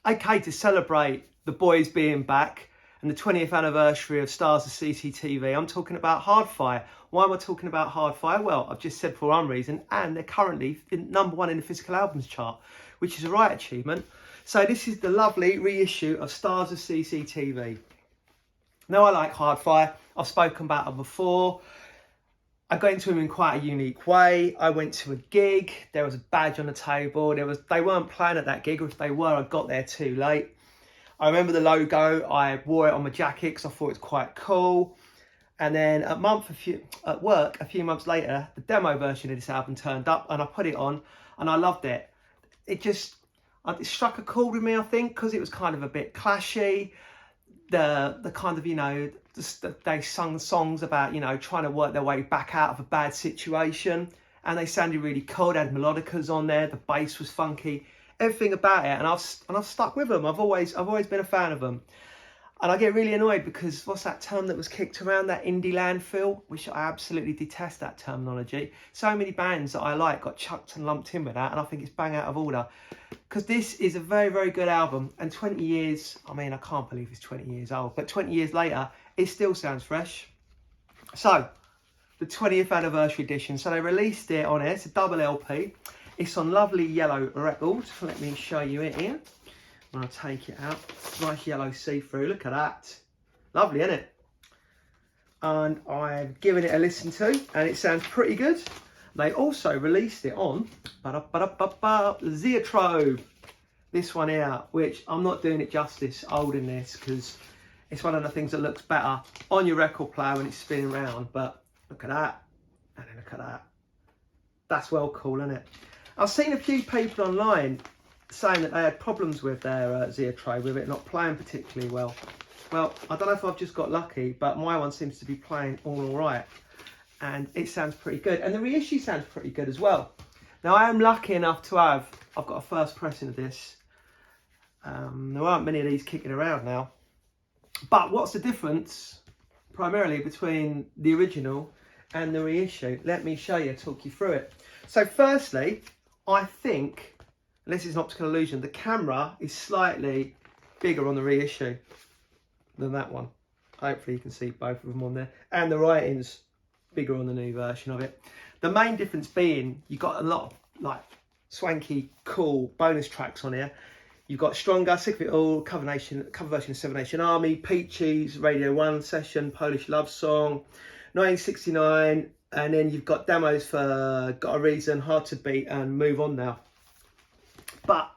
Okay, to celebrate the boys being back and the 20th anniversary of Stars of CCTV, I'm talking about Hardfire. Why am I talking about Hardfire? Well, I've just said for one reason, and they're currently #1 in the physical albums chart, which is a right achievement. So this is the lovely reissue of Stars of CCTV. Now, I like Hardfire. I've spoken about them before. I got into them in quite a unique way. I went to a gig. There was a badge on the table. They weren't playing at that gig, or if they were, I got there too late. I remember the logo. I wore it on my jacket because I thought it was quite cool. And then at work, a few months later, the demo version of this album turned up, and I put it on, and I loved it. It struck a chord with me, I think, because it was kind of a bit clashy. The kind of, they sung songs about, trying to work their way back out of a bad situation, and they sounded really cool. They had melodicas on there, the bass was funky, everything about it, and I've stuck with them. I've always been a fan of them. And I get really annoyed because what's that term that was kicked around, that indie landfill, which I absolutely detest that terminology. So many bands that I like got chucked and lumped in with that, and I think it's bang out of order. Because this is a very, very good album, and 20 years, I mean, I can't believe it's 20 years old, but 20 years later, it still sounds fresh. So, the 20th anniversary edition. So they released it on it, it's a double LP. It's on lovely yellow record. Let me show you it here. When I take it out, nice yellow see-through, look at that. Lovely, isn't it? And I've given it a listen to, and it sounds pretty good. They also released it on Zeotrope, this one here, which I'm not doing it justice holding this because it's one of the things that looks better on your record player when it's spinning around. But look at that, and then look at that. That's well cool, isn't it? I've seen a few people online saying that they had problems with their Zeotrope, with it not playing particularly well. Well, I don't know if I've just got lucky, but my one seems to be playing all right. And it sounds pretty good. And the reissue sounds pretty good as well. Now, I am lucky enough to I've got a first pressing of this. There aren't many of these kicking around now. But what's the difference, primarily, between the original and the reissue? Let me show you, talk you through it. So firstly, I think, unless it's an optical illusion, the camera is slightly bigger on the reissue than that one. Hopefully you can see both of them on there. And the writing's bigger on the new version of it. The main difference being, you've got a lot of like swanky, cool bonus tracks on here. You've got Stronger, Sick of It All, cover version of Seven Nation Army, Peaches, Radio 1 session, Polish Love Song, 1969, and then you've got demos for Got a Reason, Hard to Beat, and Move On Now. But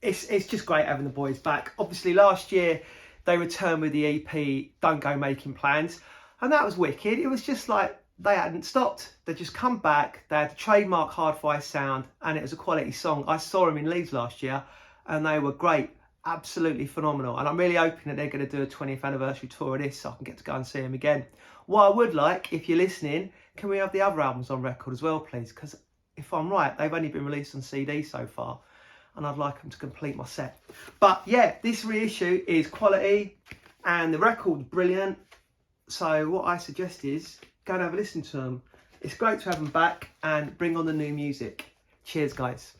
it's just great having the boys back. Obviously, last year they returned with the EP Don't Go Making Plans, and that was wicked. It was just like they hadn't stopped. They just come back. They had the trademark Hardfire sound, and it was a quality song. I saw them in Leeds last year, and they were great, absolutely phenomenal. And I'm really hoping that they're going to do a 20th anniversary tour of this so I can get to go and see them again. What I would like, if you're listening, can we have the other albums on record as well, please? Because if I'm right, they've only been released on CD so far, and I'd like them to complete my set. But yeah, this reissue is quality, and the record's brilliant. So what I suggest is go and have a listen to them. It's great to have them back and bring on the new music. Cheers, guys.